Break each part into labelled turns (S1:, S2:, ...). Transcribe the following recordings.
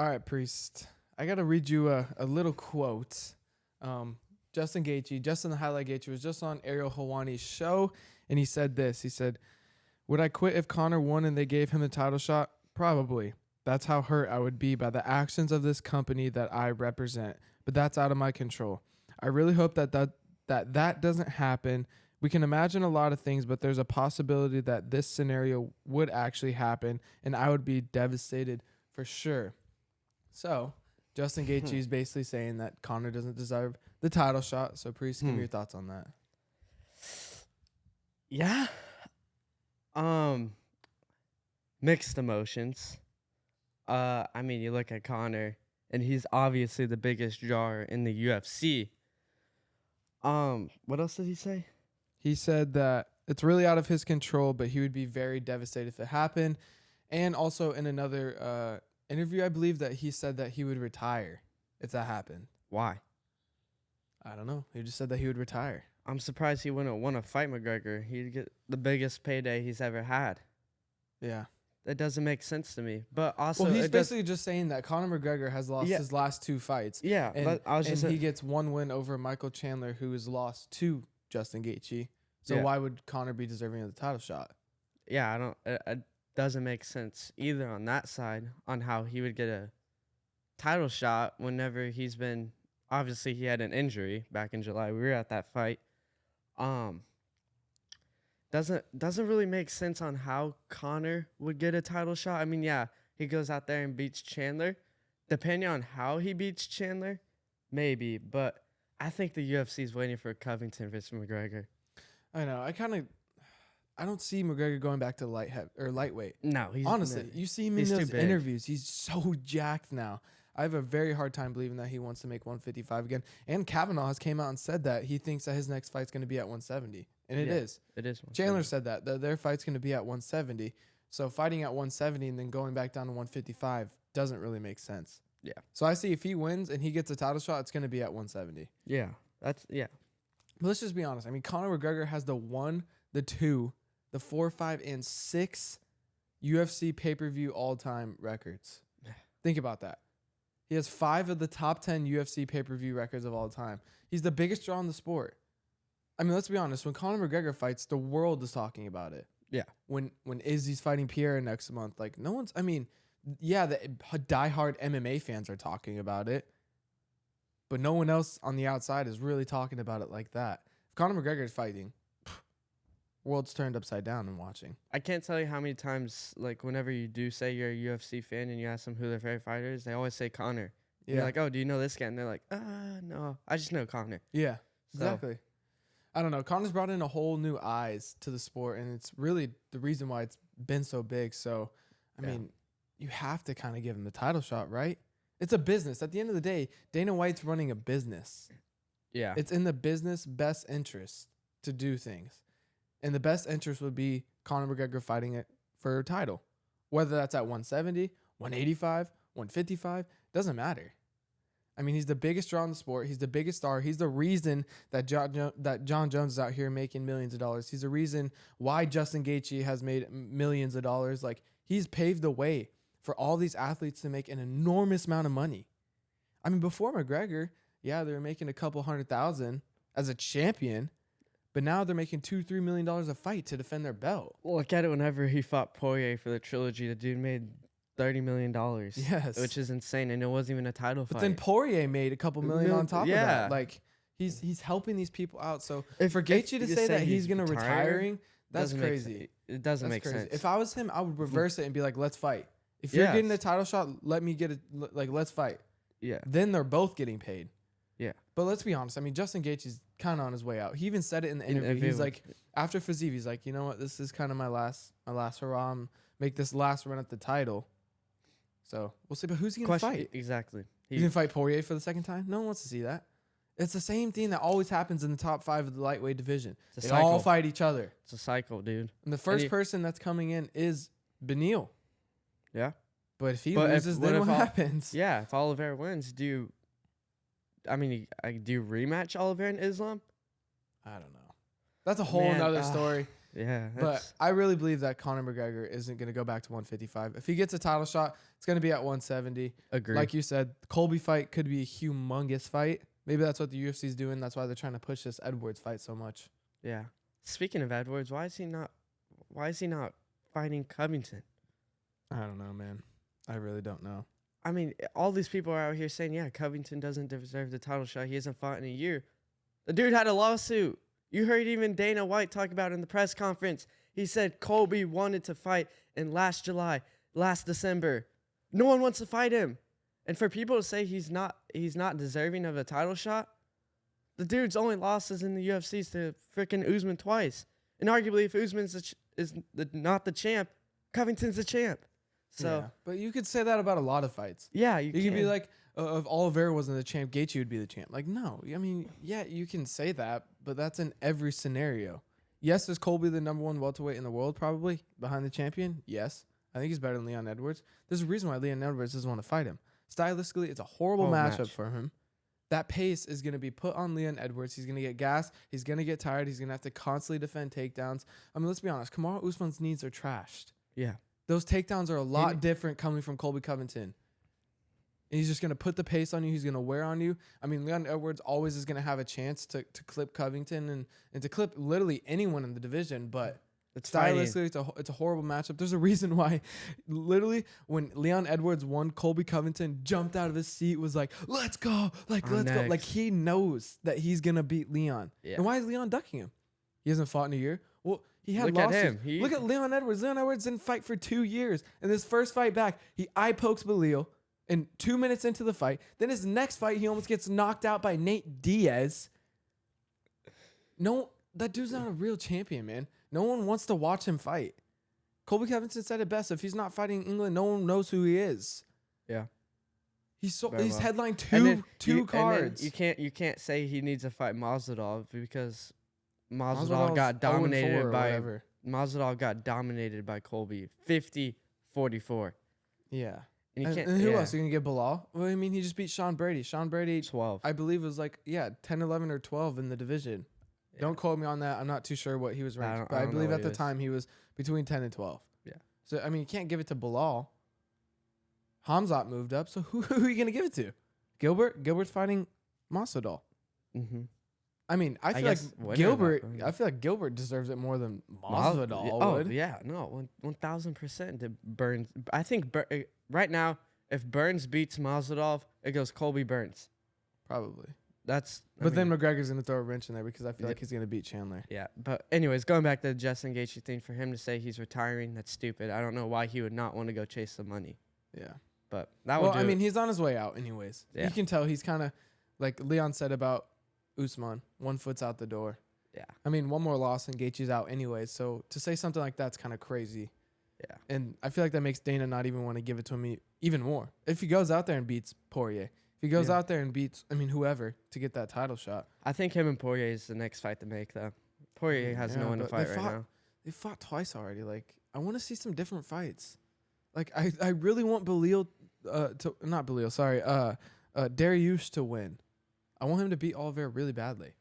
S1: All right, Priest. I got to read you a little quote. Justin the Highlight Gaethje, was just on Ariel Helwani's show, and he said this. He said, "Would I quit if Conor won and they gave him the title shot? Probably. That's how hurt I would be by the actions of this company that I represent. But that's out of my control. I really hope that doesn't happen. We can imagine a lot of things, but there's a possibility that this scenario would actually happen, and I would be devastated for sure." So Justin Gaethje is basically saying that Conor doesn't deserve the title shot. So, Priest, give me your thoughts on that.
S2: Yeah. Mixed emotions. I mean, you look at Conor, and he's obviously the biggest draw in the UFC. What else did he say?
S1: He said that it's really out of his control, but he would be very devastated if it happened. And also in another interview, I believe that he said that he would retire if that happened.
S2: Why?
S1: I don't know. He just said that he would retire.
S2: I'm surprised he wouldn't want to fight McGregor. He'd get the biggest payday he's ever had.
S1: Yeah.
S2: That doesn't make sense to me. But also,
S1: well, he's basically just saying that Conor McGregor has lost his last 2 fights.
S2: Yeah,
S1: and he gets 1 win over Michael Chandler, who has lost to Justin Gaethje. So why would Conor be deserving of the title shot?
S2: Yeah, I don't. It doesn't make sense either on that side on how he would get a title shot whenever he's been. Obviously, he had an injury back in July. We were at that fight. Doesn't really make sense on how Conor would get a title shot. I mean, yeah, he goes out there and beats Chandler. Depending on how he beats Chandler, maybe. But I think the UFC is waiting for Covington versus McGregor.
S1: I know. I don't see McGregor going back to lightweight.
S2: No,
S1: honestly, you see him in those interviews. He's so jacked now. I have a very hard time believing that he wants to make 155 again. And Kavanaugh has came out and said that he thinks that his next fight's going to be at 170. And it is.
S2: It is.
S1: Chandler said that their fight's going to be at 170. So fighting at 170 and then going back down to 155 doesn't really make sense.
S2: Yeah.
S1: So I see if he wins and he gets a title shot, it's going to be at 170.
S2: Yeah. But
S1: let's just be honest. I mean, Conor McGregor has the 1, the 2, the 4, 5, and 6 UFC pay-per-view all-time records. Think about that. He has 5 of the top 10 UFC pay-per-view records of all time. He's the biggest draw in the sport. I mean, let's be honest. When Conor McGregor fights, the world is talking about it.
S2: Yeah.
S1: When Izzy's fighting Pierre next month, like no one's. I mean, yeah, the diehard MMA fans are talking about it, but no one else on the outside is really talking about it like that. If Conor McGregor is fighting, world's turned upside down and watching.
S2: I can't tell you how many times, like, whenever you do say you're a UFC fan and you ask them who their favorite fighter is, they always say Conor. Yeah. You're like, oh, do you know this guy? And they're like, no, I just know Conor.
S1: Yeah, exactly. I don't know. Conor's brought in a whole new eyes to the sport, and it's really the reason why it's been so big. So, I mean, you have to kind of give him the title shot, right? It's a business. At the end of the day, Dana White's running a business.
S2: Yeah.
S1: It's in the business best interest to do things. And the best interest would be Conor McGregor fighting it for a title. Whether that's at 170, 185, 155, doesn't matter. I mean, he's the biggest draw in the sport. He's the biggest star. He's the reason that John Jones is out here making millions of dollars. He's the reason why Justin Gaethje has made millions of dollars. Like, he's paved the way for all these athletes to make an enormous amount of money. I mean, before McGregor, yeah, they were making a couple $100,000 as a champion, but now they're making $2-3 million a fight to defend their belt.
S2: Well, look at it whenever he fought Poirier for the trilogy. The dude made $30 million.
S1: Yes.
S2: Which is insane, and it wasn't even a title fight.
S1: But then Poirier made a couple million on top of that. Like, he's helping these people out. So for Gaethje to say that he's going to retiring, that's crazy.
S2: It doesn't make sense.
S1: If I was him, I would reverse it and be like, let's fight. If you're getting the title shot, let me get it. Like, let's fight.
S2: Yeah.
S1: Then they're both getting paid.
S2: Yeah.
S1: But let's be honest. I mean, Justin Gaethje's kind of on his way out. He even said it in the interview. He's like, after Fiziev, he's like, you know what? This is kind of my last hurrah. Make this last run at the title. So we'll see. But who's he going to fight?
S2: Exactly.
S1: He's going to fight Poirier for the second time? No one wants to see that. It's the same thing that always happens in the top 5 of the lightweight division. They all fight each other.
S2: It's a cycle, dude.
S1: And the first person that's coming in is Beneil.
S2: Yeah.
S1: But if he loses, then what happens?
S2: Yeah. If Oliveira wins, do you rematch Oliveira and Islam?
S1: I don't know. That's a whole nother story.
S2: Yeah.
S1: But I really believe that Conor McGregor isn't going to go back to 155. If he gets a title shot, it's going to be at 170.
S2: Agree.
S1: Like you said, Colby fight could be a humongous fight. Maybe that's what the UFC is doing. That's why they're trying to push this Edwards fight so much.
S2: Yeah. Speaking of Edwards, why is he not fighting Covington?
S1: I don't know, man. I really don't know.
S2: I mean, all these people are out here saying, yeah, Covington doesn't deserve the title shot. He hasn't fought in a year. The dude had a lawsuit. You heard even Dana White talk about it in the press conference. He said Colby wanted to fight in last July, last December. No one wants to fight him. And for people to say he's not deserving of a title shot, the dude's only losses in the UFC is to freaking Usman twice. And arguably, if Usman's not the champ, Covington's the champ. So,
S1: yeah. But you could say that about a lot of fights.
S2: yeah,
S1: You could be like, if Oliveira wasn't the champ, Gaethje would be the champ. Like, no. I mean, yeah, you can say that, but that's in every scenario. Yes, is Colby the number one welterweight in the world, probably, behind the champion? Yes. I think he's better than Leon Edwards. There's a reason why Leon Edwards doesn't want to fight him. Stylistically, it's a horrible matchup for him. That pace is going to be put on Leon Edwards. He's going to get gassed. He's going to get tired. He's going to have to constantly defend takedowns. I mean, let's be honest. Kamaru Usman's knees are trashed.
S2: Yeah.
S1: Those takedowns are a lot different coming from Colby Covington. And he's just going to put the pace on you. He's going to wear on you. I mean, Leon Edwards always is going to have a chance to clip Covington and to clip literally anyone in the division. But stylistically, it's a horrible matchup. There's a reason why literally when Leon Edwards won, Colby Covington jumped out of his seat, was like, let's go. Let's go. Like, he knows that he's going to beat Leon. Yeah. And why is Leon ducking him? He hasn't fought in a year. Well, he had losses. At him. Look at Leon Edwards. Leon Edwards didn't fight for 2 years. And this first fight back, he eye pokes Belil. And 2 minutes into the fight, then his next fight, he almost gets knocked out by Nate Diaz. No, that dude's not a real champion, man. No one wants to watch him fight. Colby Covington said it best. If he's not fighting England, no one knows who he is.
S2: Yeah.
S1: He's headlined two cards.
S2: You can't say he needs to fight Masvidal because Masvidal got dominated by Colby 50-44.
S1: Yeah.
S2: And
S1: who else? Are you going to get Bilal? Well, I mean, he just beat Sean Brady. Sean Brady,
S2: 12.
S1: I believe, was 10, 11, or 12 in the division. Yeah. Don't quote me on that. I'm not too sure what he was ranked. But I believe at the time he was between 10 and 12.
S2: Yeah.
S1: So, I mean, you can't give it to Bilal. Hamzat moved up. So, who are you going to give it to? Gilbert? Gilbert's fighting Masvidal.
S2: Mm-hmm.
S1: I mean, I feel like Gilbert deserves it more than Masvidal would.
S2: Yeah, no, 1000%. Burns. I think right now, if Burns beats Masvidal, it goes Colby Burns.
S1: Probably.
S2: But
S1: then McGregor's going to throw a wrench in there because I feel like he's going to beat Chandler.
S2: Yeah, but anyways, going back to the Justin Gaethje thing, for him to say he's retiring, that's stupid. I don't know why he would not want to go chase the money.
S1: Yeah.
S2: But that would do
S1: he's on his way out anyways. Yeah. You can tell he's kind of, like Leon said about Usman, 1 foot's out the door.
S2: Yeah.
S1: I mean, one more loss and Gaethje's out anyways. So to say something like that's kind of crazy.
S2: Yeah.
S1: And I feel like that makes Dana not even want to give it to him even more. If he goes out there and beats Poirier. If he goes out there and beats, whoever to get that title shot.
S2: I think him and Poirier is the next fight to make, though. Poirier has no one to fight right now.
S1: They fought twice already. Like, I want to see some different fights. Like, I really want Dariush to win. I want him to beat Oliveira really badly.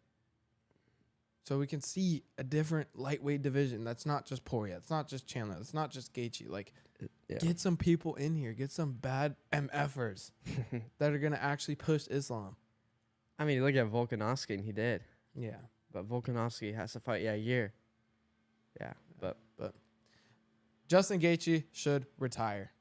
S1: So we can see a different lightweight division. That's not just Poirier. It's not just Chandler. It's not just Gaethje. Like, get some people in here. Get some bad MFers that are going to actually push Islam.
S2: I mean, look at Volkanovski, and he did.
S1: Yeah.
S2: But Volkanovski has to fight, a year. Yeah. But
S1: Justin Gaethje should retire.